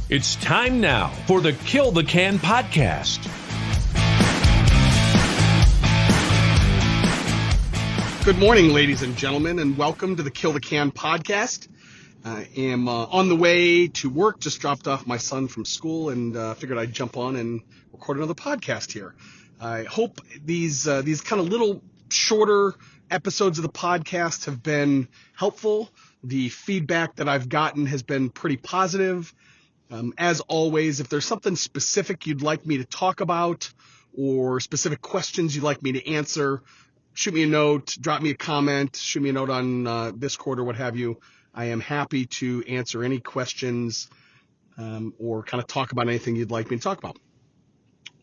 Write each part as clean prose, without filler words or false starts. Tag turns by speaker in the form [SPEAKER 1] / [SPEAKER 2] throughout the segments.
[SPEAKER 1] It's time now for the Kill the Can podcast.
[SPEAKER 2] Good morning, ladies and gentlemen, and welcome to the Kill the Can podcast. I am on the way to work, just dropped off my son from school, and figured I'd jump on and record another podcast here. I hope these kind of little shorter episodes of the podcast have been helpful. The feedback that I've gotten has been pretty positive. As always, if there's something specific you'd like me to talk about or specific questions you'd like me to answer, shoot me a note, drop me a comment, shoot me a note on Discord or what have you. I am happy to answer any questions or kind of talk about anything you'd like me to talk about.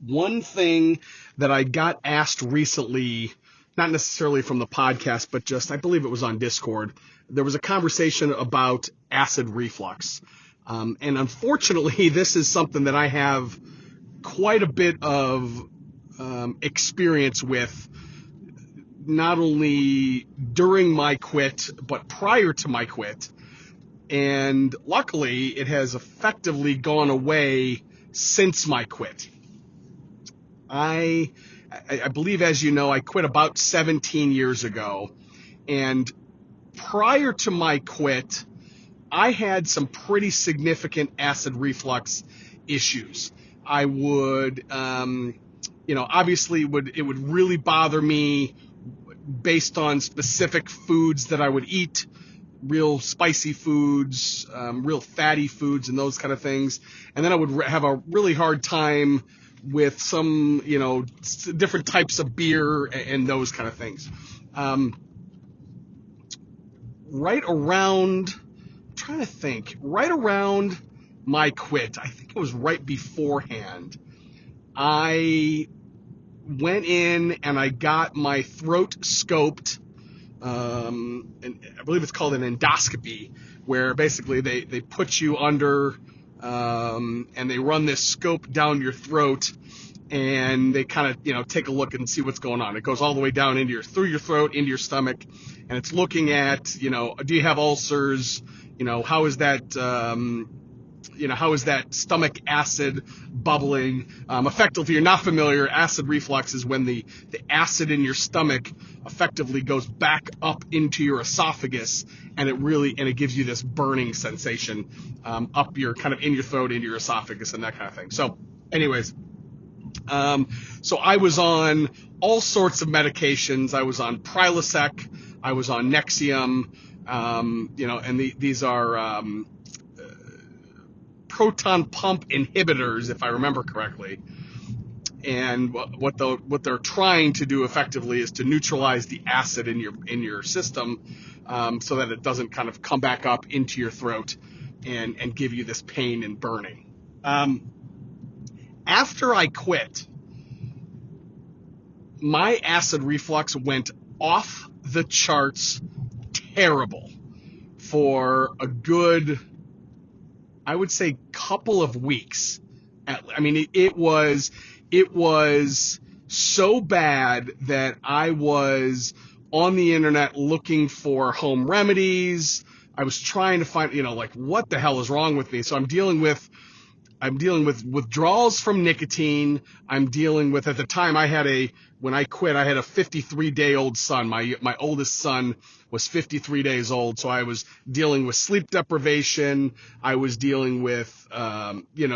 [SPEAKER 2] One thing that I got asked recently, not necessarily from the podcast, but just I believe it was on Discord, there was a conversation about acid reflux. And unfortunately, this is something that I have quite a bit of experience with, not only during my quit, but prior to my quit. And luckily, it has effectively gone away since my quit. I believe, as you know, I quit about 17 years ago. And prior to my quit, I had some pretty significant acid reflux issues. I would, obviously it would really bother me based on specific foods that I would eat, real spicy foods, real fatty foods and those kind of things. And then I would have a really hard time with some, different types of beer and those kind of things. Right around my quit, I think it was right beforehand, I went in and I got my throat scoped, and I believe it's called an endoscopy, where basically they put you under and they run this scope down your throat, and they kind of take a look and see what's going on. It goes all the way down through your throat into your stomach, and it's looking at do you have ulcers? How is that stomach acid bubbling? Effectively, if you're not familiar, acid reflux is when the acid in your stomach effectively goes back up into your esophagus, and it gives you this burning sensation up your kind of in your throat, into your esophagus, and that kind of thing. So, anyways, so I was on all sorts of medications. I was on Prilosec, I was on Nexium, and these are proton pump inhibitors, if I remember correctly. And what they're trying to do effectively is to neutralize the acid in your system, so that it doesn't kind of come back up into your throat and give you this pain and burning. After I quit, my acid reflux went off the charts terrible for a good, I would say, couple of weeks. It was so bad that I was on the internet looking for home remedies. I was trying to find, what the hell is wrong with me? So I'm dealing with withdrawals from nicotine. I'm dealing with, at the time when I quit, I had a 53-day-old son. My oldest son was 53 days old. So I was dealing with sleep deprivation. I was dealing with,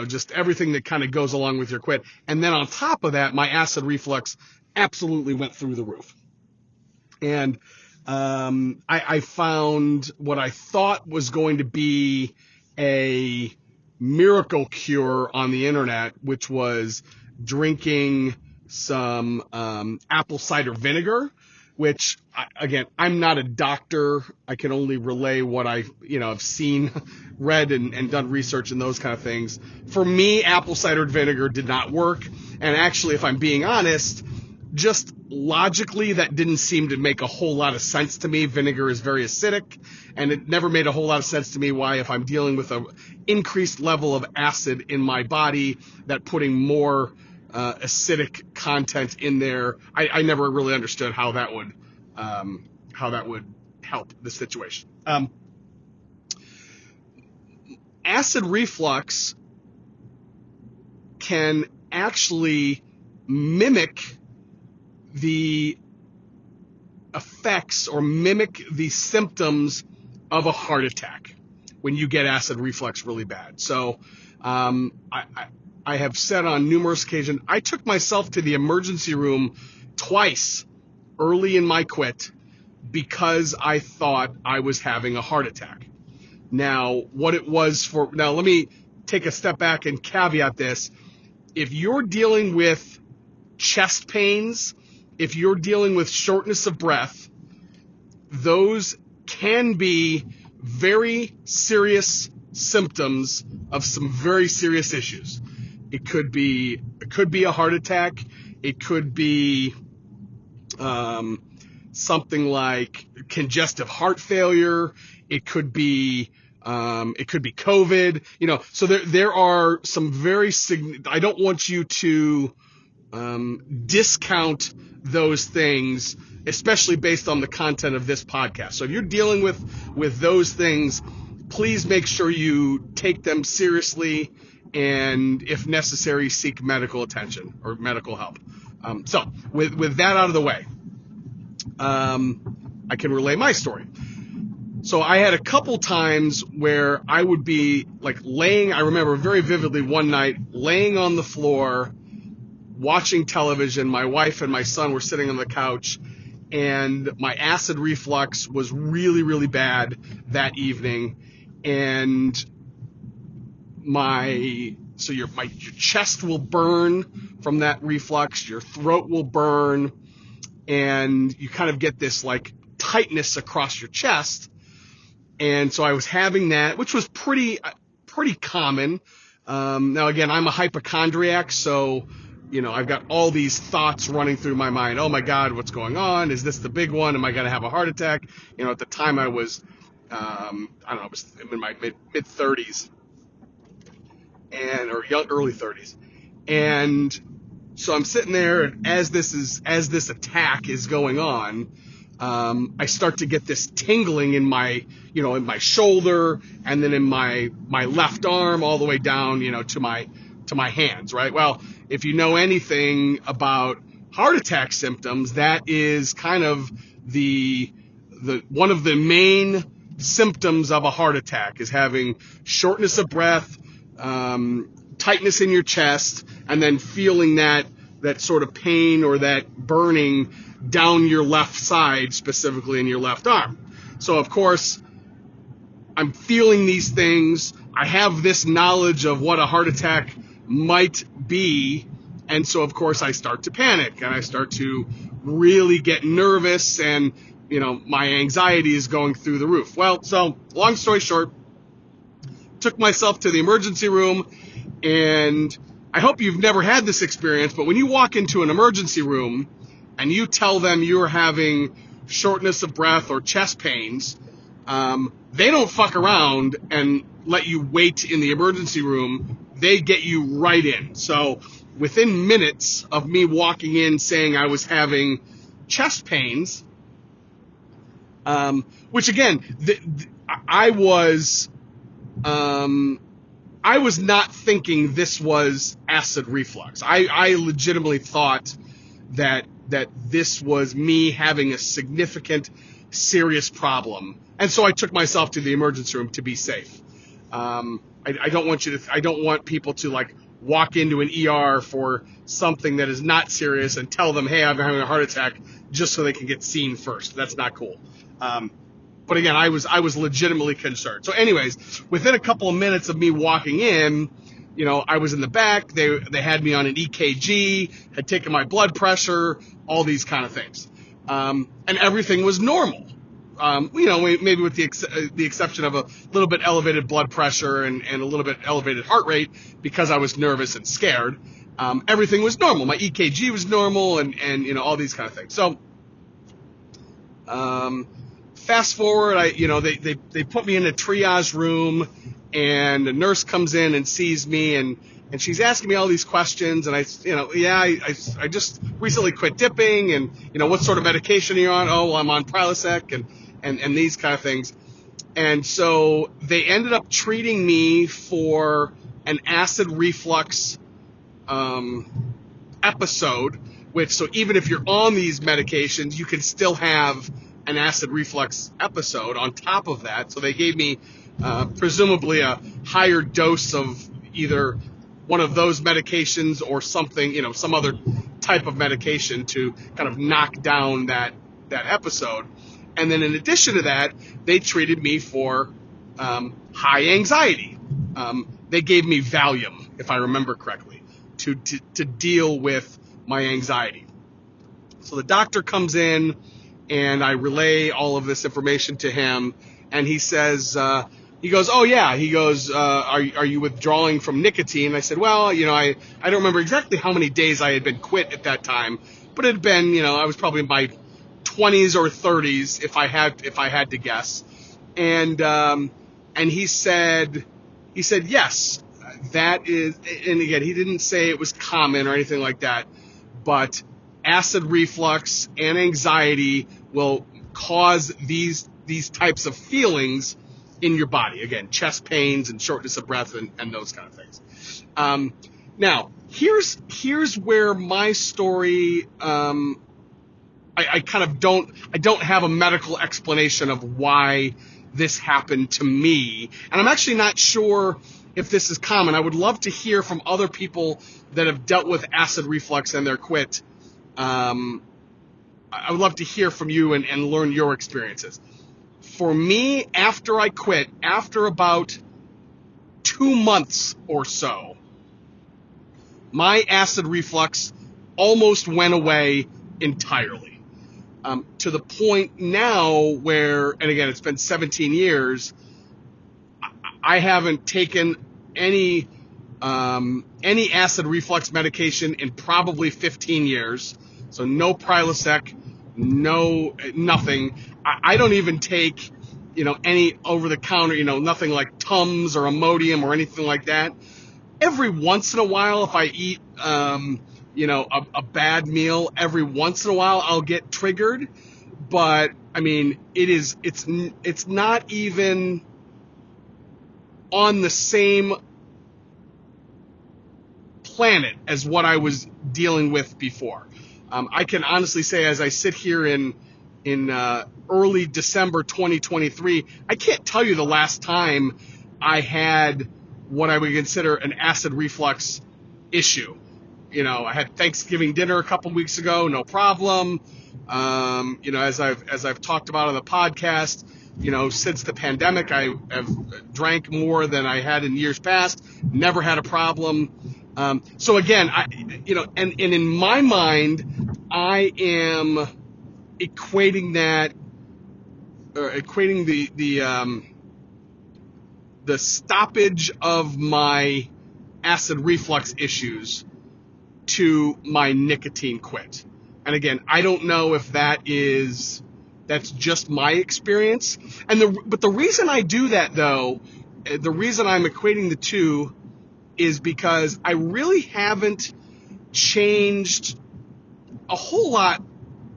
[SPEAKER 2] just everything that kind of goes along with your quit. And then on top of that, my acid reflux absolutely went through the roof. And, I found what I thought was going to be a miracle cure on the internet, which was drinking some apple cider vinegar, which, again, I'm not a doctor. I can only relay what I've seen, read, and done research and those kind of things. For me, apple cider vinegar did not work. And actually, if I'm being honest, just logically, that didn't seem to make a whole lot of sense to me. Vinegar is very acidic, and it never made a whole lot of sense to me why, if I'm dealing with an increased level of acid in my body, that putting more acidic content in there, I never really understood how that would help the situation. Acid reflux can actually mimic the effects or mimic the symptoms of a heart attack when you get acid reflux really bad. So I have said on numerous occasions, I took myself to the emergency room twice early in my quit because I thought I was having a heart attack. Now, let me take a step back and caveat this. If you're dealing with chest pains, if you're dealing with shortness of breath, those can be very serious symptoms of some very serious issues. It could be a heart attack. It could be something like congestive heart failure. It could be COVID. So there are some very I don't want you to discount those things, especially based on the content of this podcast. So if you're dealing with those things, please make sure you take them seriously, and if necessary, seek medical attention or medical help. So with that out of the way, I can relay my story. So I had a couple times where I would be like I remember very vividly one night laying on the floor watching television. My wife and my son were sitting on the couch, and my acid reflux was really, really bad that evening. And your chest will burn from that reflux, your throat will burn, and you kind of get this like tightness across your chest. And so I was having that, which was pretty common. Now again, I'm a hypochondriac, so I've got all these thoughts running through my mind. Oh my God, what's going on? Is this the big one? Am I going to have a heart attack? At the time I was, I was in my mid 30s or early 30s. And so I'm sitting there, and as this attack is going on, I start to get this tingling in my shoulder, and then in my left arm all the way down, to my hands, right? Well, if you know anything about heart attack symptoms, that is kind of the one of the main symptoms of a heart attack is having shortness of breath, tightness in your chest, and then feeling that sort of pain or that burning down your left side, specifically in your left arm. So of course, I'm feeling these things. I have this knowledge of what a heart attack might be, and so of course I start to panic, and I start to really get nervous, and my anxiety is going through the roof. Well, so long story short, took myself to the emergency room, and I hope you've never had this experience, but when you walk into an emergency room and you tell them you're having shortness of breath or chest pains, they don't fuck around and let you wait in the emergency room. They get you right in. So within minutes of me walking in saying I was having chest pains, which again, I was not thinking this was acid reflux. I legitimately thought that this was me having a significant, serious problem, and so I took myself to the emergency room to be safe. I don't want people to like walk into an ER for something that is not serious and tell them, hey, I'm having a heart attack, just so they can get seen first. That's not cool. But again, I was legitimately concerned. So anyways, within a couple of minutes of me walking in, I was in the back. They had me on an EKG, had taken my blood pressure, all these kind of things. And everything was normal. Maybe with the exception of a little bit elevated blood pressure and a little bit elevated heart rate because I was nervous and scared. Everything was normal. My EKG was normal and all these kind of things. So, fast forward, they put me in a triage room, and a nurse comes in and sees me, and she's asking me all these questions, and I just recently quit dipping, and what sort of medication are you on? Oh, well, I'm on Prilosec, and these kind of things. And so they ended up treating me for an acid reflux episode, so even if you're on these medications, you can still have an acid reflux episode on top of that. So they gave me presumably a higher dose of either one of those medications or something, some other type of medication to kind of knock down that episode. And then in addition to that, they treated me for high anxiety. They gave me Valium, if I remember correctly, to deal with my anxiety. So the doctor comes in, and I relay all of this information to him, and he says, he goes, "Oh yeah," he goes, are you withdrawing from nicotine?" I said, "Well, I don't remember exactly how many days I had been quit at that time, but it had been, I was probably in my 20s or 30s if I had to guess." And he said, "Yes, that is," and again, he didn't say it was common or anything like that, but acid reflux and anxiety will cause these types of feelings in your body. Again, chest pains and shortness of breath and those kind of things. Now, here's where my story, I kind of don't have a medical explanation of why this happened to me, and I'm actually not sure if this is common. I would love to hear from other people that have dealt with acid reflux and they're quit. I would love to hear from you and learn your experiences. For me, after I quit, after about 2 months or so, my acid reflux almost went away entirely. To the point now where, and again, it's been 17 years, I haven't taken any acid reflux medication in probably 15 years. So no Prilosec, nothing. I don't even take, any over-the-counter, nothing like Tums or Imodium or anything like that. Every once in a while, if I eat, a bad meal, every once in a while I'll get triggered. But I mean, it's not even on the same planet as what I was dealing with before. I can honestly say, as I sit here in early December 2023, I can't tell you the last time I had what I would consider an acid reflux issue. I had Thanksgiving dinner a couple weeks ago, no problem. As I've talked about on the podcast, since the pandemic, I have drank more than I had in years past. Never had a problem. So again, and in my mind, I am equating the stoppage of my acid reflux issues to my nicotine quit. And again, I don't know if that's just my experience. But the reason I do that, though, the reason I'm equating the two is because I really haven't changed a whole lot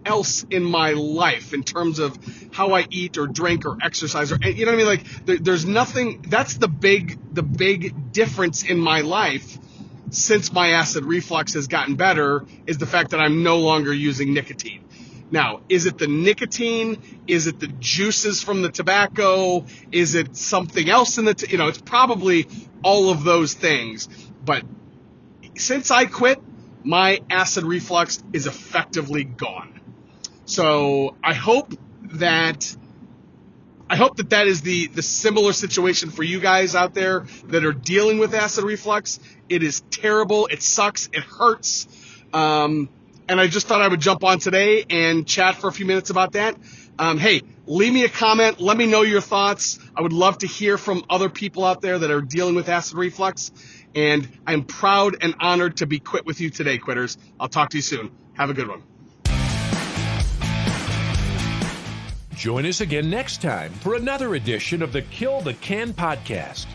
[SPEAKER 2] else in my life in terms of how I eat or drink or exercise, or you know what I mean? Like there's nothing. That's the big difference in my life since my acid reflux has gotten better, is the fact that I'm no longer using nicotine. Now, is it the nicotine? Is it the juices from the tobacco? Is it something else in it's probably all of those things. But since I quit, my acid reflux is effectively gone. So I hope that is the similar situation for you guys out there that are dealing with acid reflux. It is terrible. It sucks. It hurts. And I just thought I would jump on today and chat for a few minutes about that. Hey, leave me a comment. Let me know your thoughts. I would love to hear from other people out there that are dealing with acid reflux. And I'm proud and honored to be quit with you today, quitters. I'll talk to you soon. Have a good one.
[SPEAKER 1] Join us again next time for another edition of the Kill the Can podcast.